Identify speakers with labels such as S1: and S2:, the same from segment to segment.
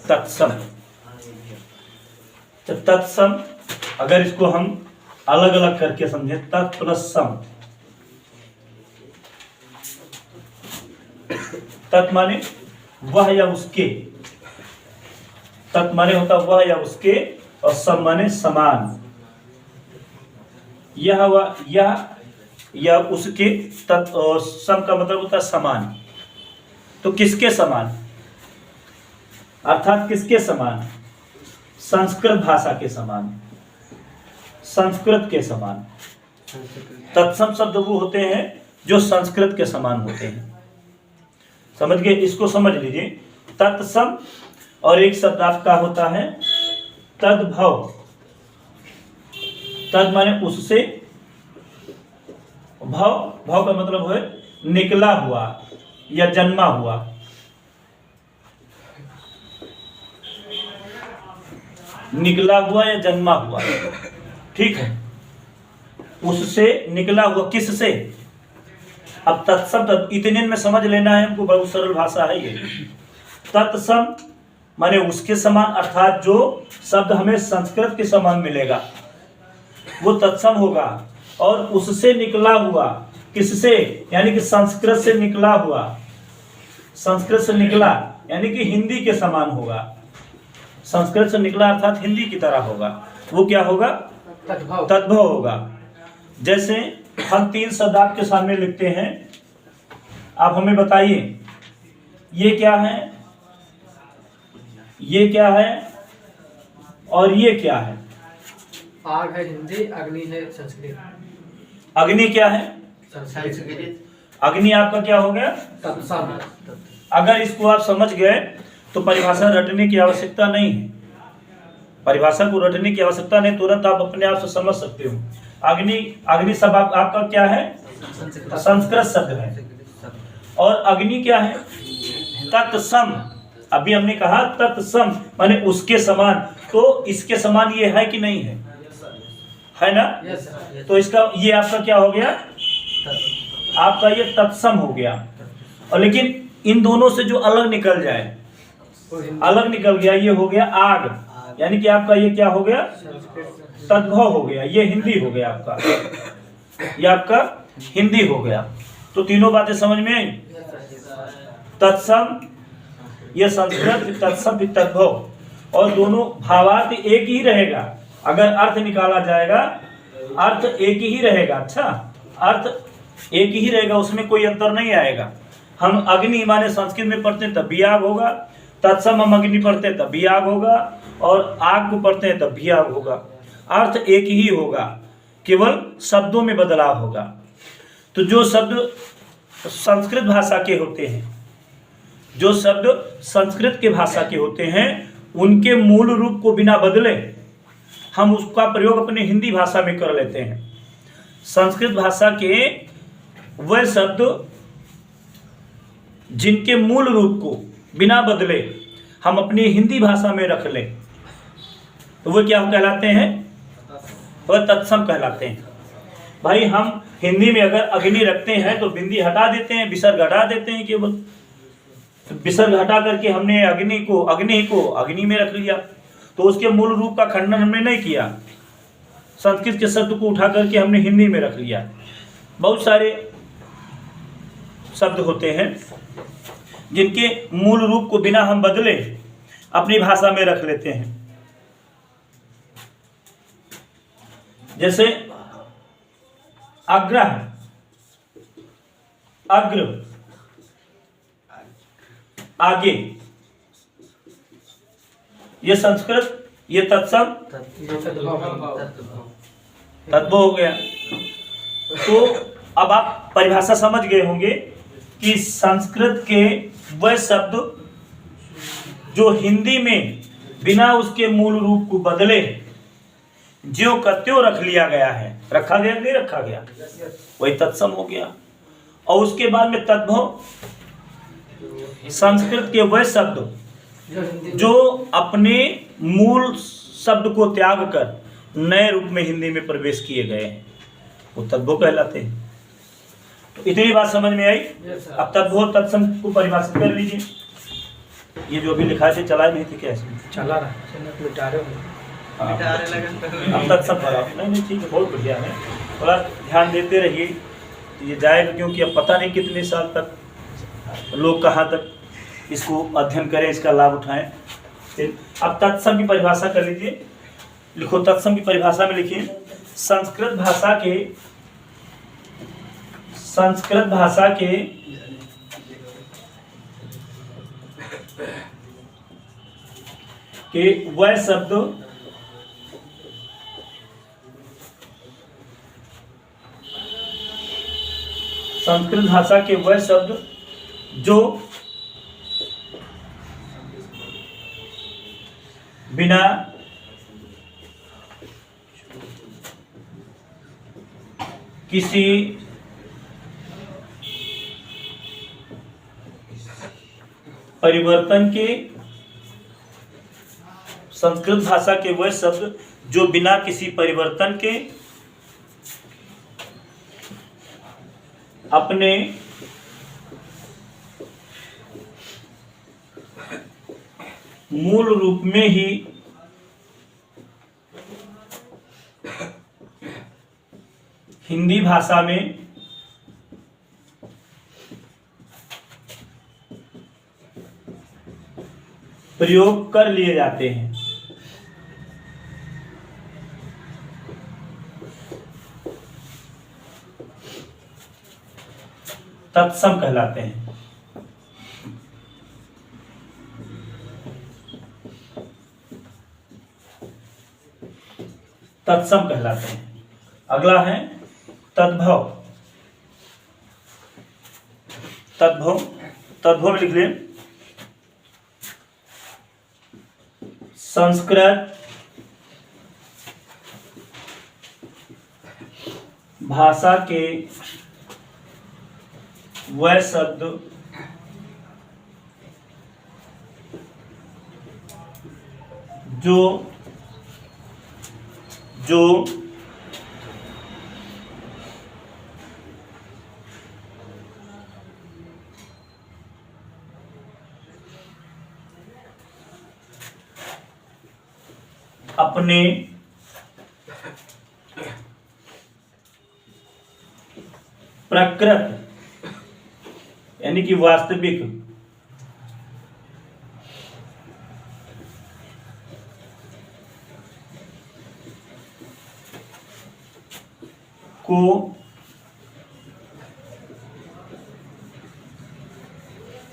S1: तत्सम। तत्सम अगर इसको हम अलग अलग करके समझे, तत् प्लस सम। तत् माने वह या उसके, तत् माने होता वह या उसके, और सम माने समान। यह व यह या उसके, तत् और सम का मतलब होता है समान। तो किसके समान, अर्थात किसके समान? संस्कृत भाषा के समान, संस्कृत के समान। तत्सम शब्द वो होते हैं जो संस्कृत के समान होते हैं। समझ गए? इसको समझ लीजिए। तत्सम और एक शब्द आपका होता है तद्भव। तद माने उससे, भव, भव का मतलब है निकला हुआ या जन्मा हुआ। निकला हुआ या जन्मा हुआ, ठीक है। उससे निकला हुआ, किससे? अब तत्सम इतने में समझ लेना है हमको, बहुत सरल भाषा है ये। तत्सम माने उसके समान, अर्थात जो शब्द हमें संस्कृत के समान मिलेगा वो तत्सम होगा। और उससे निकला हुआ, किससे? यानी कि संस्कृत से निकला हुआ, संस्कृत से निकला यानी कि हिंदी के समान होगा। संस्कृत से निकला अर्थात हिंदी की तरह होगा। वो क्या होगा? तद्भव होगा। जैसे हम 3 शब्द आपके सामने लिखते हैं, आप हमें बताइए ये क्या है, ये क्या है और ये क्या है?
S2: आग है हिंदी, अग्नि है संस्कृत।
S1: अग्नि क्या है?
S2: संस्कृत।
S1: अग्नि आपका क्या हो गया?
S2: तत्सम।
S1: अगर इसको आप समझ गए तो परिभाषा रटने की आवश्यकता नहीं है। परिभाषा को रटने की आवश्यकता नहीं, तुरंत आप अपने आप से समझ सकते हो। अग्नि, अग्नि शब्द आपका क्या है? संस्कृत शब्द है। और अग्नि क्या है? तत्सम। अभी हमने कहा तत्सम माने उसके समान, तो इसके समान ये है कि नहीं है? है ना? तो इसका ये आपका क्या हो गया? आपका ये तत्सम हो गया। और लेकिन इन दोनों से जो अलग निकल जाए, अलग निकल गया, ये हो गया आग, यानी कि आपका ये क्या हो गया? तद्भव हो गया। ये हिंदी हो गया आपका, ये आपका हिंदी हो गया। तो तीनों बातें समझ में आई। तत्सम ये संस्कृत, तत्सम तद्भव, और दोनों भावार्थ एक ही रहेगा। अगर अर्थ निकाला जाएगा, अर्थ एक ही रहेगा। अच्छा, अर्थ एक ही रहेगा, उसमें कोई अंतर नहीं आएगा। हम अग्नि माने संस्कृत में पढ़ते हैं तब भी आग होगा, तत्सम हम अग्नि पढ़ते हैं तब भी आग होगा, और आग को पढ़ते हैं तब भी आग होगा। अर्थ एक ही होगा, केवल शब्दों में बदलाव होगा। तो जो शब्द संस्कृत भाषा के होते हैं, जो शब्द संस्कृत के भाषा के होते हैं, उनके मूल रूप को बिना बदले हम उसका प्रयोग अपने हिंदी भाषा में कर लेते हैं। संस्कृत भाषा के वह शब्द जिनके मूल रूप को बिना बदले हम अपनी हिंदी भाषा में रख लें, तो वो क्या कहलाते हैं? वह तत्सम कहलाते हैं। भाई हम हिंदी में अगर अग्नि रखते हैं तो बिंदी हटा देते हैं, विसर्ग हटा देते हैं, केवल विसर्ग हटा करके हमने अग्नि को अग्नि में रख लिया, तो उसके मूल रूप का खंडन हमने नहीं किया। संस्कृत के शब्द को उठा करके हमने हिंदी में रख लिया। बहुत सारे शब्द होते हैं जिनके मूल रूप को बिना हम बदले अपनी भाषा में रख लेते हैं। जैसे अग्रह, अग्र, आगे, ये संस्कृत, ये तत्सम, तद्भव हो गया। तो अब आप परिभाषा समझ गए होंगे कि संस्कृत के वह शब्द जो हिंदी में बिना उसके मूल रूप को बदले ज्यों का त्यों रख लिया गया है, रखा गया नहीं रखा गया, वही तत्सम हो गया। और उसके बाद में तद्भव, संस्कृत के वह शब्द जो अपने मूल शब्द को त्याग कर नए रूप में हिंदी में प्रवेश किए गए हैं, वो तद्भव कहलाते हैं। तो इतनी बात समझ में आई।
S2: Yes, sir.
S1: अब तद्भव तत्सम को परिभाषित कर लीजिए। ये जो अभी लिखा है चलाए नहीं थे क्या इसमें?
S2: चला रहा है, मिटा रहे हो।
S1: हाँ। अब तत्सम पढ़ा नहीं ठीक है, बहुत बढ़िया है। थोड़ा ध्यान देते रहिए, ये जाएगा, क्योंकि अब पता नहीं कितने साल तक लोग कहाँ तक इसको अध्ययन करें, इसका लाभ उठाएं। फिर अब तत्सम की परिभाषा कर लीजिए। लिखो, तत्सम की परिभाषा में लिखिए, संस्कृत भाषा के वह शब्द संस्कृत भाषा के वह शब्द जो बिना किसी परिवर्तन के, संस्कृत भाषा के वह शब्द जो बिना किसी परिवर्तन के अपने मूल रूप में ही हिंदी भाषा में प्रयोग कर लिए जाते हैं, तत्सम कहलाते हैं। तत्सम कहलाते हैं। अगला है तद्भव। तद्भव में लिख लें, संस्कृत भाषा के वह शब्द जो अपने प्रकृत यानी कि वास्तविक को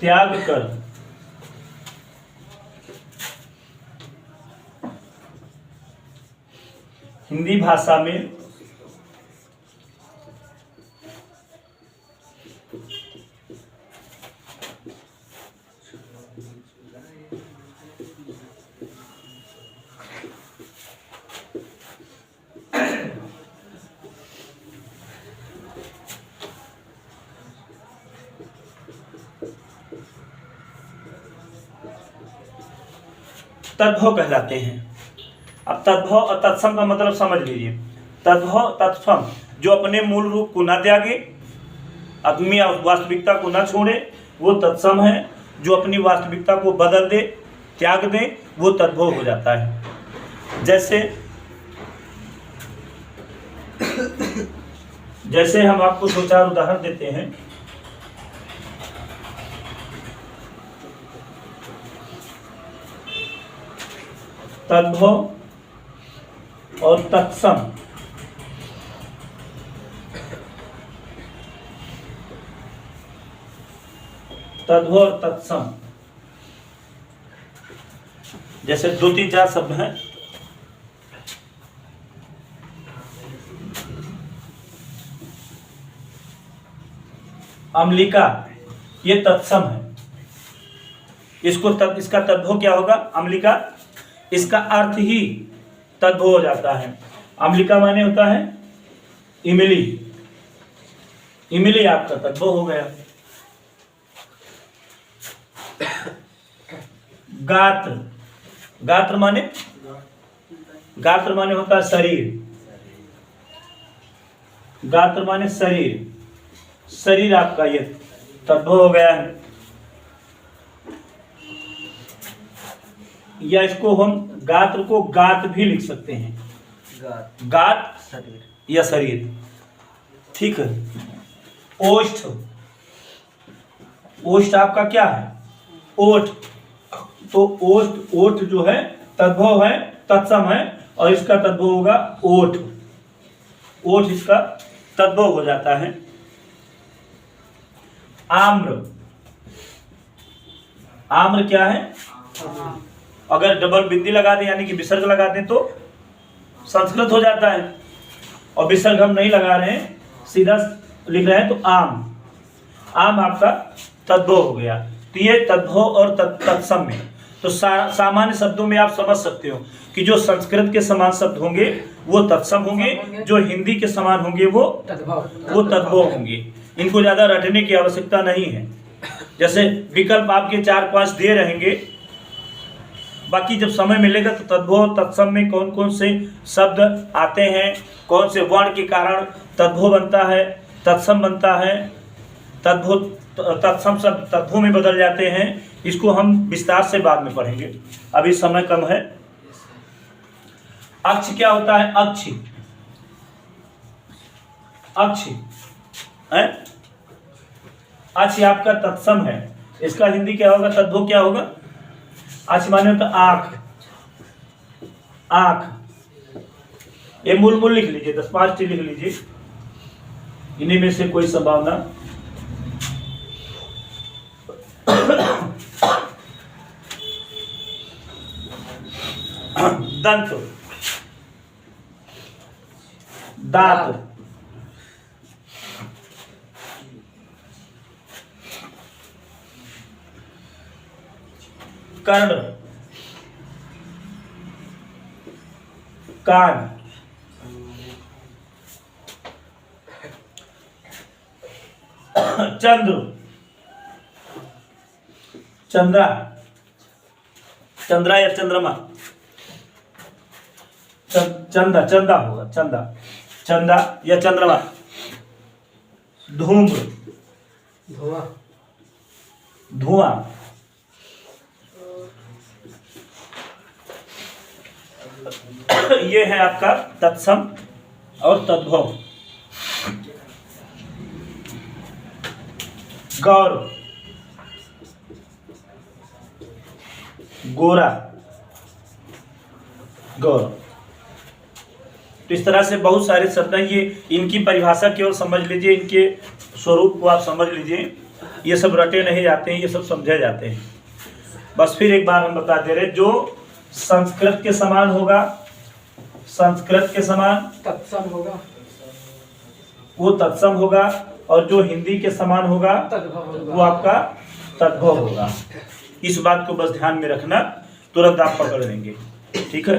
S1: त्याग कर हिंदी भाषा में तद्भव कहलाते हैं। अब तद्भव और तत्सम का मतलब समझ लीजिए। तद्भव तत्सम जो अपने मूल रूप को न त्यागे, अपनी वास्तविकता को न छोड़े, वो तत्सम है। जो अपनी वास्तविकता को बदल दे, त्याग दे, वो तद्भव हो जाता है। जैसे हम आपको दो चार उदाहरण देते हैं। तद्भव और तत्सम। तद्भव और तत्सम जैसे दो तीन चार शब्द हैं। अम्लिका, ये तत्सम है। इसका तद्भव क्या होगा? अम्लिका। इसका अर्थ ही तद्भव हो जाता है। अम्लिका माने होता है इमली। इमली आपका तद्भव हो गया। गात्र, गात्र माने होता है शरीर। गात्र माने शरीर। शरीर आपका ये तद्भव हो गया है, या इसको हम गात्र को गात भी लिख सकते हैं, गात
S2: शरीर
S1: या शरीर। ठीक है। ओष्ठ, ओष्ठ आपका क्या है? ओठ। तो ओष्ठ, ओठ जो है तद्भव है, तत्सम है, और इसका तद्भव होगा ओठ। ओठ इसका तद्भव हो जाता है। आम्र, आम्र क्या है? अगर डबल बिंदी लगा दें यानी कि विसर्ग लगा दें तो संस्कृत हो जाता है, और विसर्ग हम नहीं लगा रहे हैं, सीधा लिख रहे हैं तो आम। आम आपका तद्भव हो गया। तो ये तद्भव और तत्सम में तो सामान्य शब्दों में आप समझ सकते हो कि जो संस्कृत के समान शब्द होंगे वो तत्सम होंगे, जो हिंदी के समान होंगे वो तद्भव होंगे। इनको ज्यादा रटने की आवश्यकता नहीं है। जैसे विकल्प आपके 4-5 दे रहेंगे, बाकी जब समय मिलेगा तो तद्भव तत्सम में कौन कौन से शब्द आते हैं, कौन से वर्ण के कारण तद्भव बनता है, तत्सम बनता है, तद्भव तत्सम शब्द तद्भव में बदल जाते हैं, इसको हम विस्तार से बाद में पढ़ेंगे, अभी समय कम है। अक्ष क्या होता है? अक्षी, अक्षी है, अक्ष आपका तत्सम है, इसका हिंदी क्या होगा? तद्भव क्या होगा? अक्ष माने होता आंख, आंख। ये मूल लिख लीजिए, 10-5 लिख लीजिए, इन्हीं में से कोई संभावना। दंत, दांत, कर्ण, कान, चंद्र, चंद्रा, चंद्रा या चंद्रमा, चंदा, चंदा होगा, चंदा, चंदा या चंद्रमा। धूम्र,
S2: धुआं,
S1: धुआं। ये है आपका तत्सम और तद्भव। गौर, गोरा, गौर। तो इस तरह से बहुत सारे शब्द हैं, ये इनकी परिभाषा केवल समझ लीजिए, इनके स्वरूप को आप समझ लीजिए। ये सब रटे नहीं जाते हैं, ये सब समझे जाते हैं। बस फिर एक बार हम बता दे रहे, जो संस्कृत के समान होगा, संस्कृत के समान
S2: तत्सम होगा,
S1: वो तत्सम होगा, और जो हिंदी के समान होगा वो आपका तद्भव होगा। इस बात को बस ध्यान में रखना, तुरंत आप पकड़ लेंगे। ठीक है।